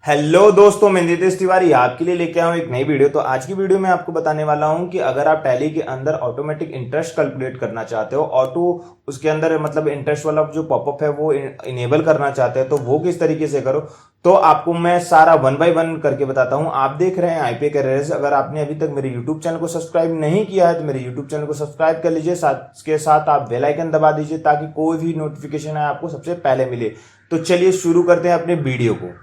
Hello दोस्तों, मैं नितेश तिवारी आपके लिए लेके आया हूँ एक नई वीडियो। तो आज की वीडियो में आपको बताने वाला हूँ कि अगर आप टैली के अंदर ऑटोमेटिक इंटरेस्ट कैलकुलेट करना चाहते हो, ऑटो उसके अंदर मतलब इंटरेस्ट वाला जो पॉपअप है वो इनेबल करना चाहते हैं, तो वो किस तरीके से करो, तो आपको मैं सारा वन बाय वन करके बताता हूँ। आप देख रहे हैं आईपीए करियर्स। अगर आपने अभी तक मेरे यूट्यूब चैनल को सब्सक्राइब नहीं किया है तो मेरे यूट्यूब चैनल को सब्सक्राइब कर लीजिए, साथ के साथ आप बेल आइकन दबा दीजिए ताकि कोई भी नोटिफिकेशन है आपको सबसे पहले मिले। तो चलिए शुरू करते हैं अपने वीडियो को।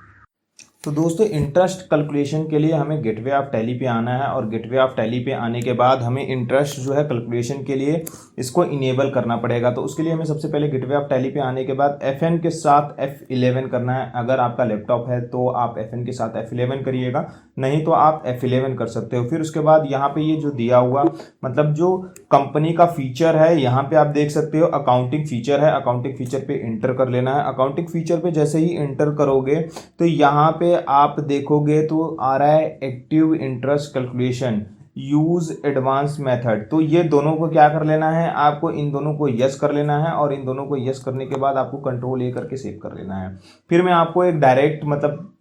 तो दोस्तों, इंटरेस्ट कैलकुलेशन के लिए हमें गेटवे ऑफ टैली पे आना है और गेटवे ऑफ टैली पे आने के बाद हमें इंटरेस्ट जो है कैलकुलेशन के लिए इसको इनेबल करना पड़ेगा। तो उसके लिए हमें सबसे पहले गेटवे ऑफ टैली पे आने के बाद FN के साथ F11 करना है। अगर आपका लैपटॉप है तो आप FN के साथ F11 करिएगा, नहीं तो आप F11 कर सकते हो। फिर उसके बाद यहाँ पे ये जो दिया हुआ मतलब जो कंपनी का फीचर है, यहाँ पे आप देख सकते हो अकाउंटिंग फीचर है। अकाउंटिंग फीचर पे इंटर कर लेना है। अकाउंटिंग फीचर पे जैसे ही इंटर करोगे तो यहाँ पे आप देखोगे तो आ रहा है active interest calculation use advance method. तो ये दोनों को क्या कर लेना है, आपको इन दोनों को यस कर लेना है और इन दोनों को यस करने के बाद आपको कंट्रोल ए करके सेव कर लेना है। फिर मैं आपको एक डायरेक्ट मतलब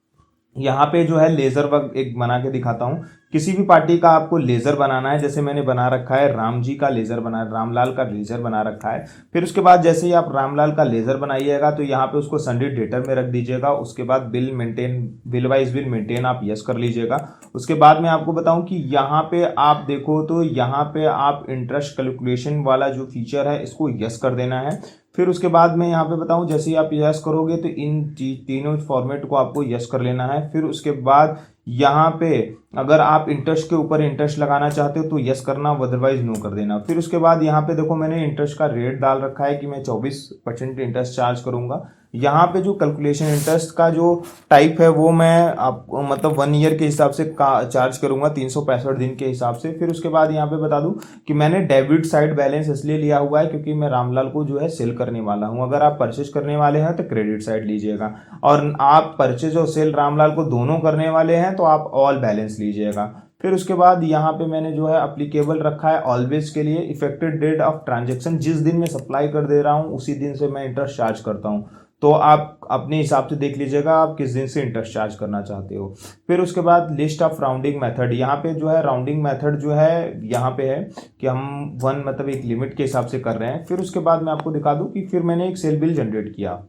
यहाँ पे जो है लेजर वर्क एक बना के दिखाता हूँ। किसी भी पार्टी का आपको लेजर बनाना है, जैसे मैंने बना रखा है राम जी का लेजर बना, रामलाल का लेजर बना रखा है। फिर उसके बाद जैसे ही आप रामलाल का लेजर बनाइएगा तो यहाँ पे उसको सन्डे डेटर में रख दीजिएगा। उसके बाद बिल वाइज बिल मेंटेन आप यस कर लीजिएगा। उसके बाद मैं आपको बताऊं कि यहाँ पे आप देखो तो यहाँ पे आप इंटरेस्ट कैलकुलेशन वाला जो फीचर है इसको यस कर देना है। फिर उसके बाद मैं यहाँ पे बताऊं, जैसे ही आप यस करोगे तो इन तीनों फॉर्मेट को आपको यस कर लेना है। फिर उसके बाद यहाँ पे अगर आप इंटरेस्ट के ऊपर इंटरेस्ट लगाना चाहते हो तो यस करना, अदरवाइज नो कर देना। फिर उसके बाद यहाँ पे देखो मैंने इंटरेस्ट का रेट डाल रखा है कि मैं 24% इंटरेस्ट चार्ज करूंगा। यहाँ पे जो कैलकुलेशन इंटरेस्ट का जो टाइप है वो मैं आपको मतलब 1 ईयर के हिसाब से चार्ज करूंगा, 365 दिन के हिसाब से। फिर उसके बाद यहाँ पे बता दूं कि मैंने डेबिट साइड बैलेंस इसलिए लिया हुआ है क्योंकि मैं रामलाल को जो है सेल करने वाला हूँ। अगर आप परचेज करने वाले हैं तो क्रेडिट साइड लीजिएगा, और आप परचेज और सेल रामलाल को दोनों करने वाले हैं तो आप ऑल बैलेंस लीजिएगा। फिर उसके बाद यहाँ पे मैंने जो है अप्लीकेबल रखा है ऑलवेज के लिए, इफेक्टेड डेट ऑफ ट्रांजेक्शन, जिस दिन मैं सप्लाई कर दे रहा हूँ उसी दिन से मैं इंटरेस्ट चार्ज करता हूँ। तो आप अपने हिसाब से देख लीजिएगा आप किस दिन से इंटरेस्ट चार्ज करना चाहते हो। फिर उसके बाद लिस्ट ऑफ राउंडिंग मेथड, यहाँ पे जो है राउंडिंग मेथड जो है यहाँ पे है कि हम 1 मतलब एक लिमिट के हिसाब से कर रहे हैं। फिर उसके बाद मैं आपको दिखा दूं कि फिर मैंने एक सेल बिल जनरेट किया।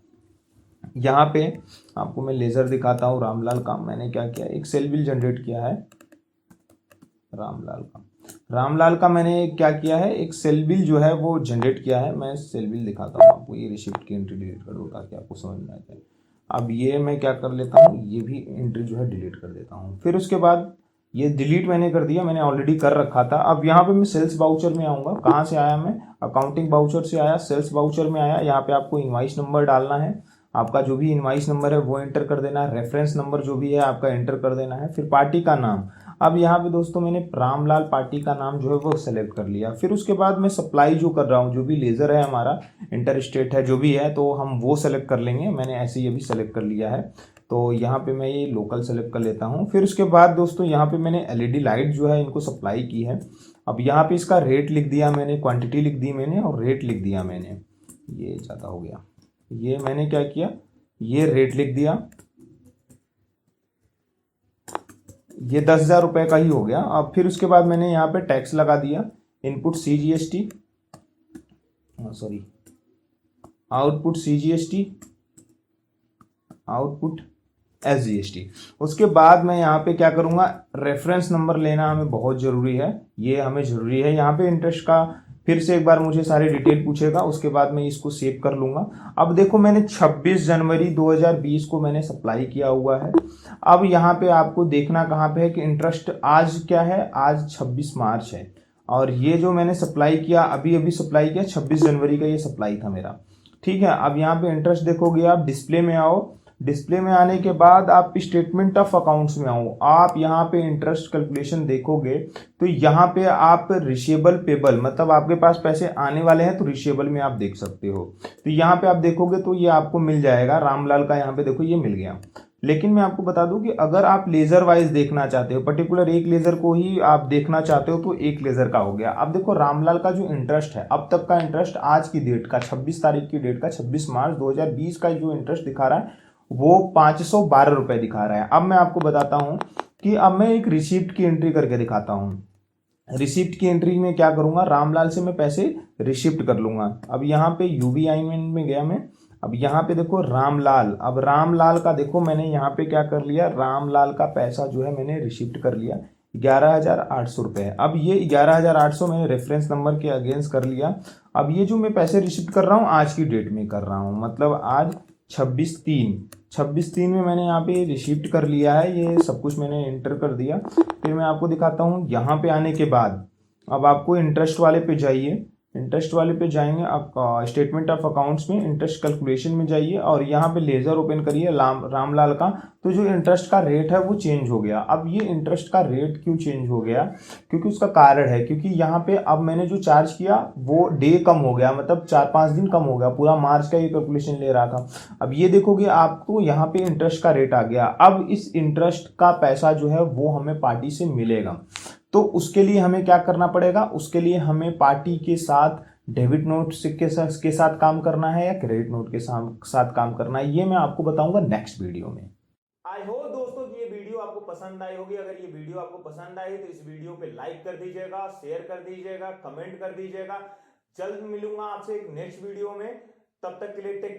यहाँ पे आपको मैं लेजर दिखाता हूँ रामलाल का। मैंने क्या किया, एक सेल बिल जनरेट किया है रामलाल का मैंने क्या किया है, एक सेल बिल जो है वो जनरेट किया है। मैं सेल बिल दिखाता हूँ आपको, ये रिसिप्ट की एंट्री डिलीट कर दो ताकि आपको समझ में आ जाए। अब ये मैं क्या कर लेता हूँ, ये भी एंट्री जो है डिलीट कर देता हूँ। फिर उसके बाद ये डिलीट मैंने कर दिया, मैंने ऑलरेडी कर रखा था। अब यहाँ पे मैं सेल्स बाउचर में आऊँगा। कहाँ से आया, मैं अकाउंटिंग बाउचर से आया, सेल्स बाउचर में आया। यहाँ पे आपको इनवाइस नंबर डालना है, आपका जो भी इनवाइस नंबर है वो एंटर कर देना है, रेफरेंस नंबर जो भी है आपका एंटर कर देना है। फिर पार्टी का नाम, अब यहाँ पे दोस्तों मैंने रामलाल पार्टी का नाम जो है वो सेलेक्ट कर लिया। फिर उसके बाद मैं सप्लाई जो कर रहा हूँ, जो भी लेज़र है हमारा इंटर स्टेट है जो भी है, तो हम वो सेलेक्ट कर लेंगे। मैंने ऐसे ये भी सेलेक्ट कर लिया है, तो यहाँ पे मैं ये लोकल सेलेक्ट कर लेता हूँ। फिर उसके बाद दोस्तों यहाँ पे मैंने LED लाइट जो है इनको सप्लाई की है। अब यहाँ पे इसका रेट लिख दिया मैंने, क्वांटिटी लिख दी मैंने और रेट लिख दिया मैंने। ये ज़्यादा हो गया, ये मैंने क्या किया, ये रेट लिख दिया, ये 10,000 रुपये का ही हो गया। अब फिर उसके बाद मैंने यहाँ पे टैक्स लगा दिया, input CGST, sorry output CGST, output SGST। उसके बाद मैं यहाँ पे क्या करूँगा, रेफरेंस नंबर लेना हमें बहुत ज़रूरी है, ये हमें ज़रूरी है। यहाँ पे इंटरेस्ट का फिर से एक बार मुझे सारी डिटेल पूछेगा, उसके बाद मैं इसको सेव कर लूँगा। अब देखो मैंने 26 जनवरी 2020 को मैंने सप्लाई किया हुआ है। अब यहाँ पे आपको देखना कहाँ पे है कि इंटरेस्ट आज क्या है, आज 26 मार्च है, और ये जो मैंने सप्लाई किया अभी अभी सप्लाई किया 26 जनवरी का ये सप्लाई था मेरा। ठीक है, अब यहाँ पे इंटरेस्ट देखोगे आप, डिस्प्ले में आओ, डिस्प्ले में आने के बाद आप स्टेटमेंट ऑफ अकाउंट्स में आओ। आप यहाँ पे इंटरेस्ट कैलकुलेशन देखोगे तो यहाँ पे आप रिसीवेबल पेबल मतलब आपके पास पैसे आने वाले हैं तो रिसीवेबल में आप देख सकते हो। तो यहाँ पे आप देखोगे तो ये आपको मिल जाएगा, रामलाल का यहाँ पे देखो ये मिल गया। लेकिन मैं आपको बता दूं कि अगर आप लेजर वाइज देखना चाहते हो, पर्टिकुलर एक लेजर को ही आप देखना चाहते हो, तो एक लेजर का हो गया। अब देखो रामलाल का जो इंटरेस्ट है अब तक का इंटरेस्ट, आज की डेट का 26 तारीख की डेट का 26 मार्च 2020 का जो इंटरेस्ट दिखा रहा है वो 512 रुपए दिखा रहा है। अब मैं आपको बताता हूँ कि अब मैं एक रिसिप्ट की एंट्री करके दिखाता हूँ। रिसिप्ट की एंट्री में क्या करूंगा, रामलाल से मैं पैसे रिसिप्ट कर लूंगा। अब यहाँ पे यूवीआई में गया मैं। अब यहाँ पे देखो रामलाल, अब रामलाल का देखो मैंने यहाँ पे क्या कर लिया, रामलाल का पैसा जो है मैंने रिसिप्ट कर लिया 11,800 रुपये। अब ये 11,800 मैंने रेफरेंस नंबर के अगेंस्ट कर लिया। अब ये जो मैं पैसे रिसिप्ट कर रहा हूँ आज की डेट में कर रहा हूँ, मतलब आज 26/3 में मैंने यहाँ पे रिसिप्ट कर लिया है। ये सब कुछ मैंने एंटर कर दिया। फिर मैं आपको दिखाता हूँ, यहाँ पे आने के बाद अब आपको इंटरेस्ट वाले पे जाइए। इंटरेस्ट वाले पे जाएंगे आप, स्टेटमेंट ऑफ अकाउंट्स में इंटरेस्ट कैलकुलेशन में जाइए और यहाँ पे लेजर ओपन करिए रामलाल का। तो जो इंटरेस्ट का रेट है वो चेंज हो गया। अब ये इंटरेस्ट का रेट क्यों चेंज हो गया, क्योंकि उसका कारण है, क्योंकि यहाँ पे अब मैंने जो चार्ज किया वो डे कम हो गया, मतलब 4-5 दिन कम हो गया। पूरा मार्च का ये कैलकुलेशन ले रहा था। अब ये देखोगे आपको यहाँ पे इंटरेस्ट का रेट आ गया। अब इस इंटरेस्ट का पैसा जो है वो हमें पार्टी से मिलेगा। तो उसके लिए हमें क्या करना पड़ेगा, उसके लिए हमें पार्टी के साथ डेबिट नोट के साथ काम करना है या क्रेडिट नोट के साथ काम करना है, ये मैं आपको बताऊंगा नेक्स्ट वीडियो में। आई होप दोस्तों कि ये वीडियो आपको पसंद आई होगी। अगर ये वीडियो आपको पसंद आई तो इस वीडियो पे लाइक कर दीजिएगा, शेयर कर दीजिएगा, कमेंट कर दीजिएगा। जल्द मिलूंगा आपसे एक नेक्स्ट वीडियो में। तब तक के लिए टेक